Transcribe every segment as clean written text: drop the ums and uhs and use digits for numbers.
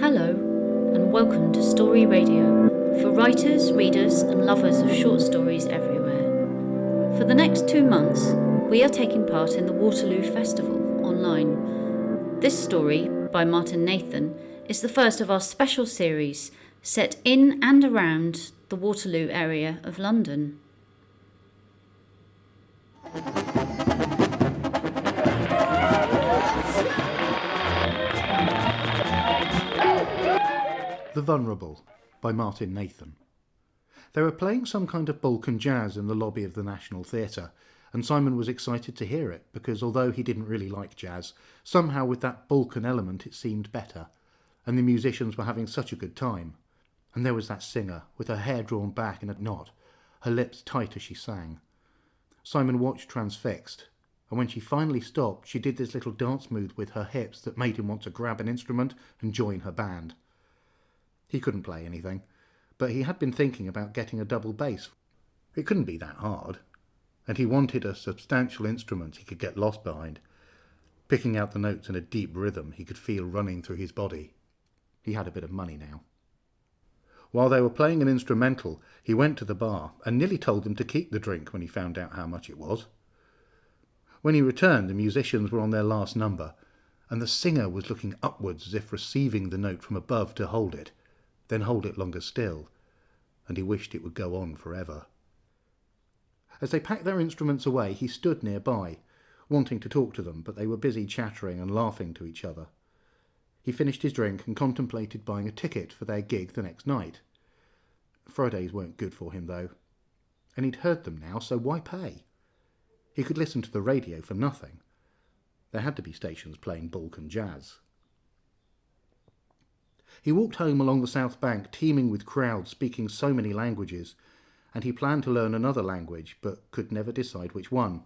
Hello, and welcome to Story Radio, for writers, readers, and lovers of short stories everywhere. For the next 2 months, we are taking part in the Waterloo Festival online. This story, by Martin Nathan, is the first of our special series set in and around the Waterloo area of London. The Vulnerable, by Martin Nathan. They were playing some kind of Balkan jazz in the lobby of the National Theatre, and Simon was excited to hear it, because although he didn't really like jazz, somehow with that Balkan element it seemed better, and the musicians were having such a good time. And there was that singer, with her hair drawn back in a knot, her lips tight as she sang. Simon watched transfixed, and when she finally stopped, she did this little dance move with her hips that made him want to grab an instrument and join her band. He couldn't play anything, but he had been thinking about getting a double bass. It couldn't be that hard, and he wanted a substantial instrument he could get lost behind, picking out the notes in a deep rhythm he could feel running through his body. He had a bit of money now. While they were playing an instrumental, he went to the bar and nearly told them to keep the drink when he found out how much it was. When he returned, the musicians were on their last number, and the singer was looking upwards as if receiving the note from above to hold it, then hold it longer still, and he wished it would go on forever. As they packed their instruments away, he stood nearby, wanting to talk to them, but they were busy chattering and laughing to each other. He finished his drink and contemplated buying a ticket for their gig the next night. Fridays weren't good for him, though, and he'd heard them now, so why pay? He could listen to the radio for nothing. There had to be stations playing Balkan jazz. He walked home along the South Bank, teeming with crowds speaking so many languages, and he planned to learn another language, but could never decide which one.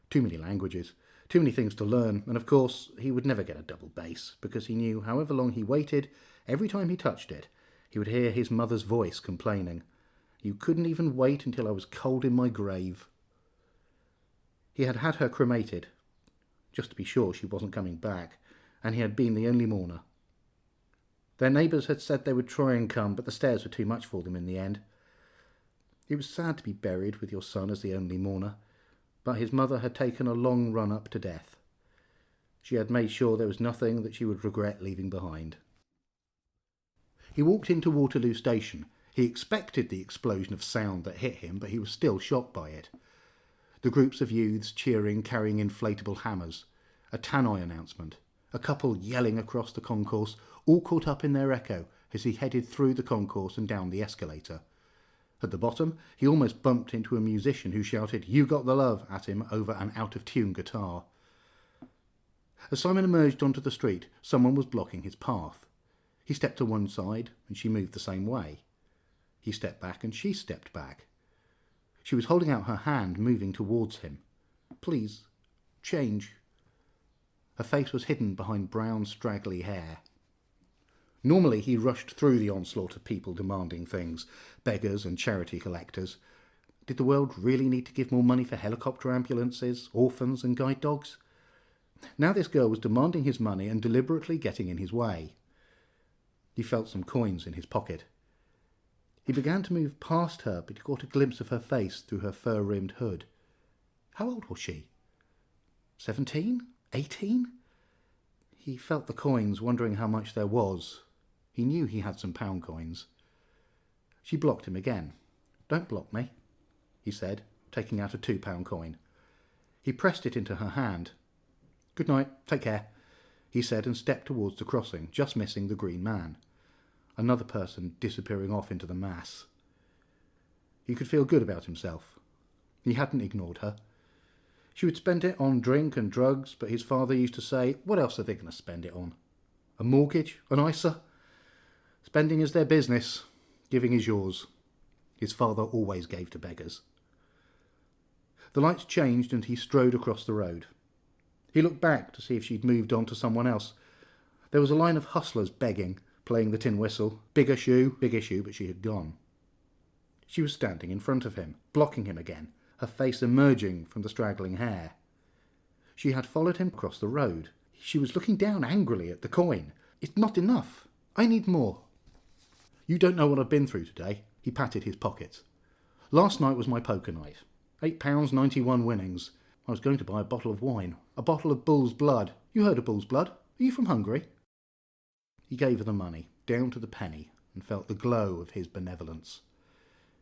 Too many languages, too many things to learn, and of course he would never get a double bass, because he knew however long he waited, every time he touched it, he would hear his mother's voice complaining, "You couldn't even wait until I was cold in my grave." He had had her cremated, just to be sure she wasn't coming back, and he had been the only mourner. Their neighbours had said they would try and come, but the stairs were too much for them in the end. It was sad to be buried with your son as the only mourner, but his mother had taken a long run up to death. She had made sure there was nothing that she would regret leaving behind. He walked into Waterloo Station. He expected the explosion of sound that hit him, but he was still shocked by it. The groups of youths cheering, carrying inflatable hammers, a tannoy announcement, a couple yelling across the concourse, all caught up in their echo as he headed through the concourse and down the escalator. At the bottom, he almost bumped into a musician who shouted, "You got the love," at him over an out-of-tune guitar. As Simon emerged onto the street, someone was blocking his path. He stepped to one side, and she moved the same way. He stepped back, and she stepped back. She was holding out her hand, moving towards him. "Please, change." Her face was hidden behind brown, straggly hair. Normally he rushed through the onslaught of people demanding things, beggars and charity collectors. Did the world really need to give more money for helicopter ambulances, orphans and guide dogs? Now this girl was demanding his money and deliberately getting in his way. He felt some coins in his pocket. He began to move past her, but he caught a glimpse of her face through her fur-rimmed hood. How old was she? 17? 18? He felt the coins, wondering how much there was. He knew he had some pound coins. She blocked him again. "Don't block me," he said, taking out a £2 coin. He pressed it into her hand. "Good night, take care," he said, and stepped towards the crossing, just missing the green man. Another person disappearing off into the mass. He could feel good about himself. He hadn't ignored her. She would spend it on drink and drugs, but his father used to say, what else are they going to spend it on? A mortgage? An ISA? Spending is their business. Giving is yours. His father always gave to beggars. The lights changed and he strode across the road. He looked back to see if she'd moved on to someone else. There was a line of hustlers begging, playing the tin whistle. Bigger shoe, but she had gone. She was standing in front of him, blocking him again, her face emerging from the straggling hair. She had followed him across the road. She was looking down angrily at the coin. "It's not enough. I need more. You don't know what I've been through today. He patted his pockets. Last night was my poker night. £8.91 winnings. I was going to buy a bottle of wine. A bottle of bull's blood. You heard of bull's blood? Are you from Hungary? He gave her the money, down to the penny, and felt the glow of his benevolence.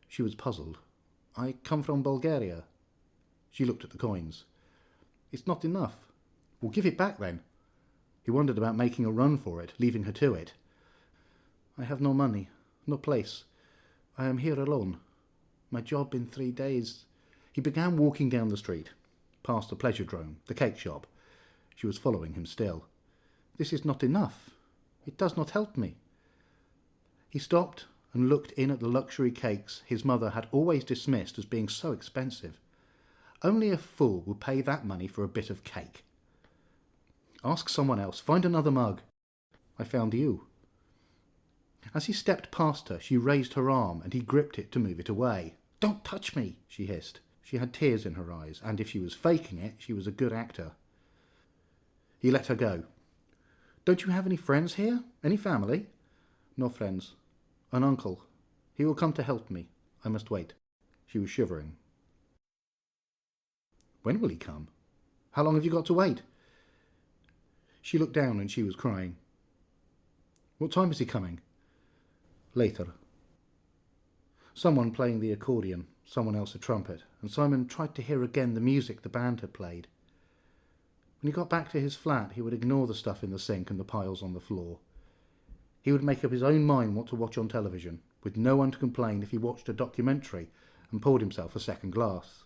She was puzzled. I come from Bulgaria. She looked at the coins. It's not enough. Well, give it back then. He wondered about making a run for it, leaving her to it. I have no money, no place. I am here alone. My job in 3 days. He began walking down the street, past the pleasuredome, the cake shop. She was following him still. This is not enough. It does not help me. He stopped and looked in at the luxury cakes his mother had always dismissed as being so expensive. Only a fool will pay that money for a bit of cake. Ask someone else. Find another mug. I found you. As he stepped past her, she raised her arm and he gripped it to move it away. Don't touch me, she hissed. She had tears in her eyes, and if she was faking it, she was a good actor. He let her go. Don't you have any friends here? Any family? No friends. An uncle. He will come to help me. I must wait. She was shivering. When will he come? How long have you got to wait? She looked down and she was crying. What time is he coming? Later. Someone playing the accordion, someone else a trumpet, and Simon tried to hear again the music the band had played. When he got back to his flat, he would ignore the stuff in the sink and the piles on the floor. He would make up his own mind what to watch on television, with no one to complain if he watched a documentary and poured himself a second glass.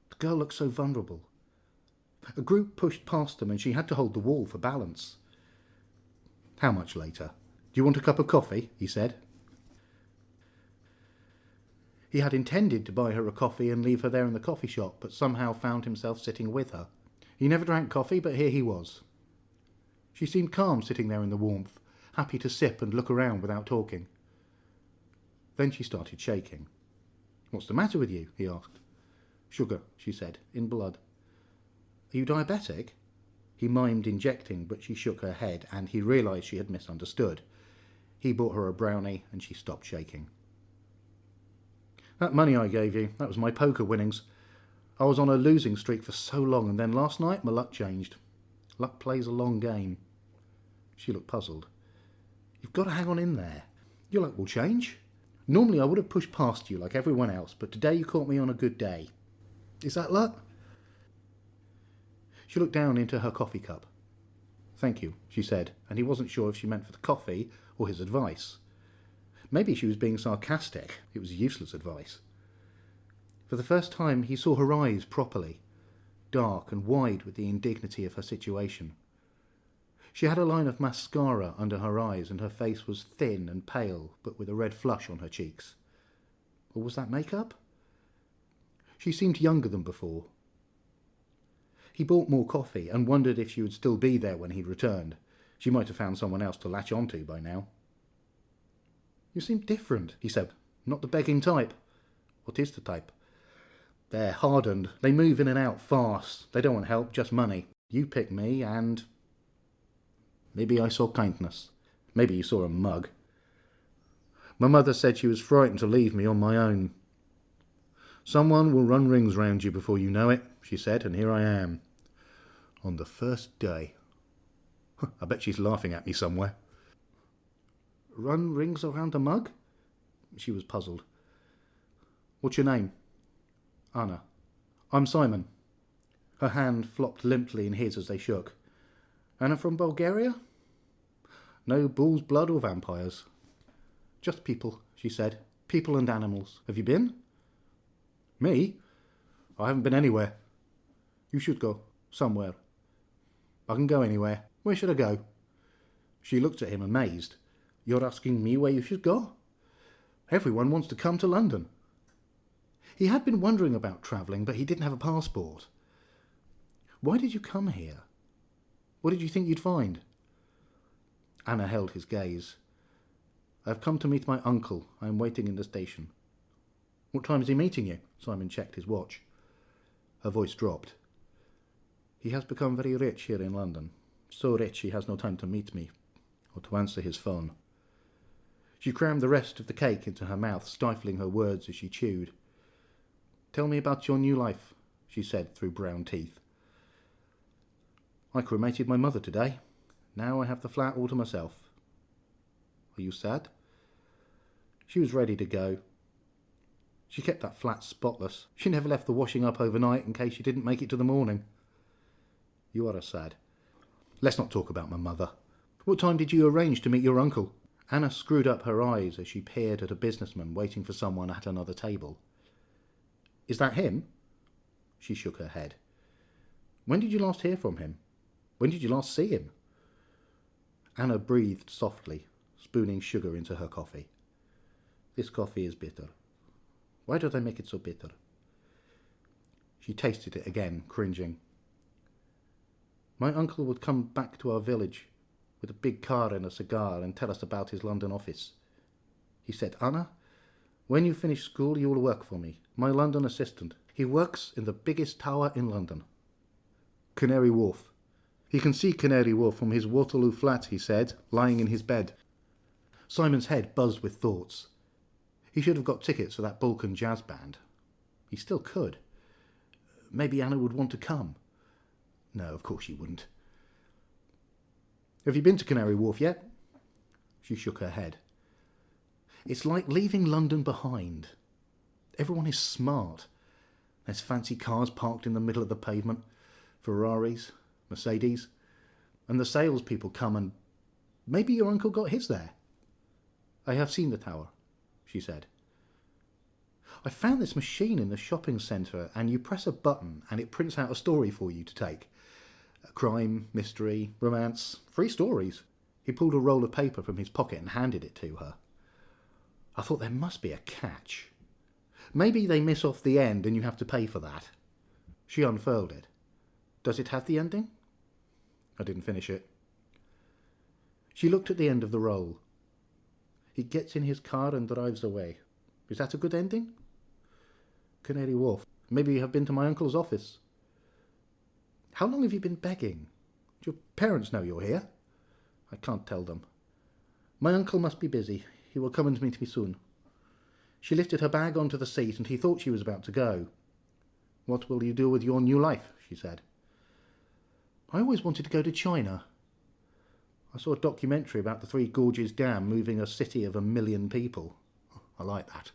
The girl looked so vulnerable. A group pushed past them and she had to hold the wall for balance. How much later? Do you want a cup of coffee? He said. He had intended to buy her a coffee and leave her there in the coffee shop, but somehow found himself sitting with her. He never drank coffee, but here he was. She seemed calm sitting there in the warmth, happy to sip and look around without talking. Then she started shaking. What's the matter with you? He asked. Sugar, she said, in blood. Are you diabetic? He mimed injecting, but she shook her head, and he realised she had misunderstood. He bought her a brownie, and she stopped shaking. That money I gave you, that was my poker winnings. I was on a losing streak for so long, and then last night my luck changed. Luck plays a long game. She looked puzzled. You've got to hang on in there. Your luck will change. Normally I would have pushed past you like everyone else, but today you caught me on a good day. Is that luck? She looked down into her coffee cup. Thank you, she said, and he wasn't sure if she meant for the coffee or his advice. Maybe she was being sarcastic. It was useless advice. For the first time he saw her eyes properly, dark and wide with the indignity of her situation. She had a line of mascara under her eyes and her face was thin and pale, but with a red flush on her cheeks. Or was that makeup? She seemed younger than before. He bought more coffee and wondered if she would still be there when he'd returned. She might have found someone else to latch onto by now. You seem different, he said. Not the begging type. What is the type? They're hardened. They move in and out fast. They don't want help, just money. You pick me and... Maybe I saw kindness. Maybe you saw a mug. My mother said she was frightened to leave me on my own. Someone will run rings round you before you know it, she said, and here I am. On the first day. I bet she's laughing at me somewhere. Run rings around a mug? She was puzzled. What's your name? Anna. I'm Simon. Her hand flopped limply in his as they shook. Anna from Bulgaria? No bull's blood or vampires. Just people, she said. People and animals. Have you been? Me? I haven't been anywhere. You should go. Somewhere. I can go anywhere. Where should I go? She looked at him amazed. You're asking me where you should go? Everyone wants to come to London. He had been wondering about travelling, but he didn't have a passport. Why did you come here? What did you think you'd find? Anna held his gaze. I've come to meet my uncle. I am waiting in the station. What time is he meeting you? Simon checked his watch. Her voice dropped. He has become very rich here in London. So rich he has no time to meet me. or to answer his phone. She crammed the rest of the cake into her mouth, stifling her words as she chewed. "Tell me about your new life," she said through brown teeth. "I cremated my mother today. Now I have the flat all to myself." "Are you sad?" She was ready to go. She kept that flat spotless. She never left the washing up overnight in case she didn't make it to the morning. "You are sad. Let's not talk about my mother. What time did you arrange to meet your uncle?" Anna screwed up her eyes as she peered at a businessman waiting for someone at another table. "Is that him?" She shook her head. "When did you last hear from him? When did you last see him?" Anna breathed softly, spooning sugar into her coffee. "This coffee is bitter. Why do they make it so bitter?" She tasted it again, cringing. "My uncle would come back to our village with a big car and a cigar and tell us about his London office. He said, 'Anna, when you finish school you will work for me, my London assistant. He works in the biggest tower in London. Canary Wharf. He can see Canary Wharf from his Waterloo flat,' he said, lying in his bed." Simon's head buzzed with thoughts. He should have got tickets for that Balkan jazz band. He still could. Maybe Anna would want to come. No, of course she wouldn't. "Have you been to Canary Wharf yet?" She shook her head. "It's like leaving London behind. Everyone is smart. There's fancy cars parked in the middle of the pavement, Ferraris, Mercedes, and the salespeople come and... Maybe your uncle got his there." "I have seen the tower," she said. "I found this machine in the shopping centre, and you press a button and it prints out a story for you to take. Crime, mystery, romance, 3 stories. He pulled a roll of paper from his pocket and handed it to her. I thought there must be a catch. Maybe they miss off the end and you have to pay for that." She unfurled it. "Does it have the ending?" "I didn't finish it." She looked at the end of the roll. "He gets in his car and drives away. Is that a good ending?" "Canary Wharf. Maybe you have been to my uncle's office." "How long have you been begging? Do your parents know you're here?" "I can't tell them." "My uncle must be busy. He will come and meet me soon." She lifted her bag onto the seat and he thought she was about to go. "What will you do with your new life?" she said. "I always wanted to go to China. I saw a documentary about the Three Gorges Dam moving a city of 1 million people. I like that.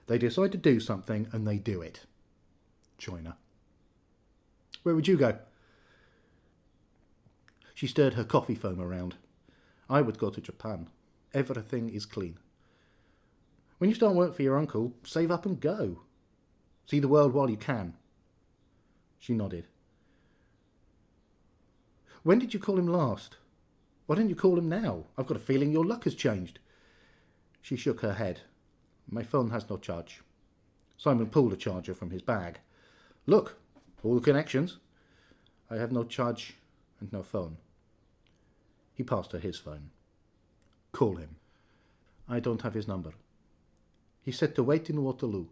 They decide to do something and they do it. China. Where would you go?" She stirred her coffee foam around. "I would go to Japan. Everything is clean." "When you start work for your uncle, save up and go. See the world while you can." She nodded. "When did you call him last? Why don't you call him now? I've got a feeling your luck has changed." She shook her head. "My phone has no charge." Simon pulled a charger from his bag. "Look, all the connections. I have no charge and no phone." He passed her his phone. "Call him." "I don't have his number. He said to wait in Waterloo."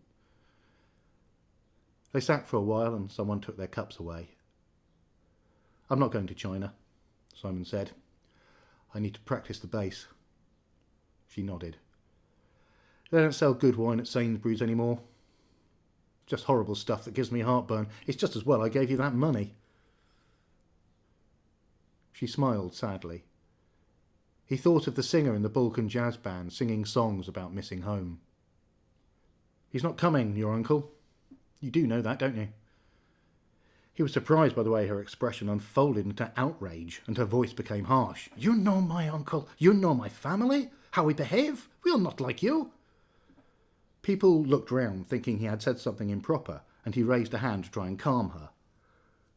They sat for a while and someone took their cups away. "I'm not going to China," Simon said. "I need to practice the bass." She nodded. "They don't sell good wine at Sainsbury's anymore. Just horrible stuff that gives me heartburn. It's just as well I gave you that money." She smiled sadly. He thought of the singer in the Balkan jazz band singing songs about missing home. "He's not coming, your uncle. You do know that, don't you?" He was surprised by the way her expression unfolded into outrage and her voice became harsh. "You know my uncle? You know my family? How we behave? We are not like you." People looked round, thinking he had said something improper, and he raised a hand to try and calm her.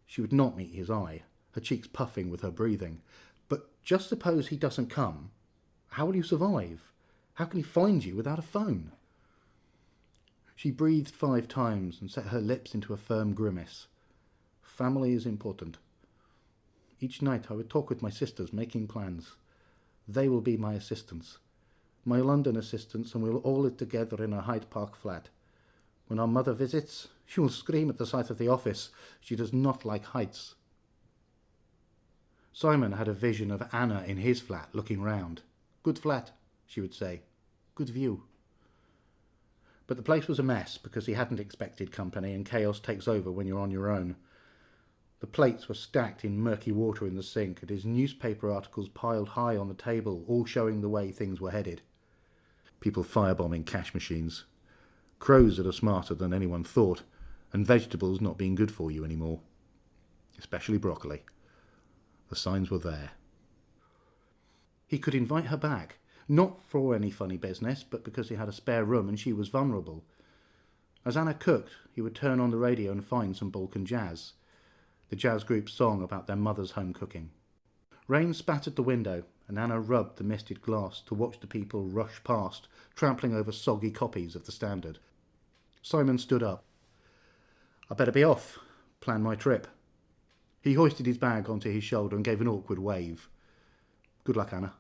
She would not meet his eye, her cheeks puffing with her breathing. "But just suppose he doesn't come. How will you survive? How can he find you without a phone?" She breathed 5 times and set her lips into a firm grimace. "Family is important. Each night I would talk with my sisters, making plans. They will be my assistants. My London assistants, and we'll all live together in a Hyde Park flat. When our mother visits, she will scream at the sight of the office. She does not like heights." Simon had a vision of Anna in his flat looking round. "Good flat," she would say. "Good view." But the place was a mess because he hadn't expected company, and chaos takes over when you're on your own. The plates were stacked in murky water in the sink, and his newspaper articles piled high on the table, all showing the way things were headed. People firebombing cash machines. Crows that are smarter than anyone thought, and vegetables not being good for you anymore. Especially broccoli. The signs were there. He could invite her back, not for any funny business, but because he had a spare room and she was vulnerable. As Anna cooked, he would turn on the radio and find some Balkan jazz, the jazz group's song about their mother's home cooking. Rain spattered the window, and Anna rubbed the misted glass to watch the people rush past, trampling over soggy copies of the Standard. Simon stood up. "I better be off. Plan my trip." He hoisted his bag onto his shoulder and gave an awkward wave. "Good luck, Anna."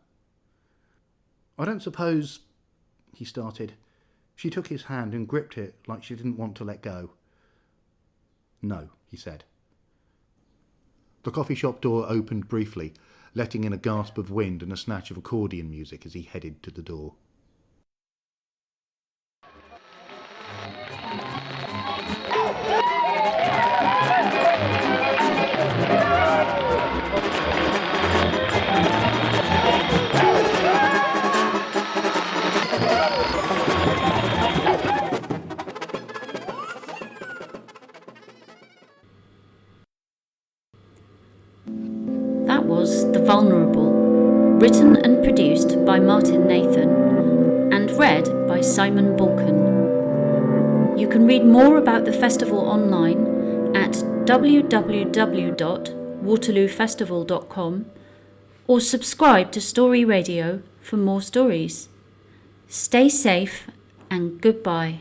"I don't suppose—" he started. She took his hand and gripped it like she didn't want to let go. "No," he said. The coffee shop door opened briefly, letting in a gasp of wind and a snatch of accordion music as he headed to the door. That was The Vulnerable, written and produced by Martin Nathan and read by Simon Balcon. You can read more about the festival online at www.waterloofestival.com or subscribe to Story Radio for more stories. Stay safe and goodbye.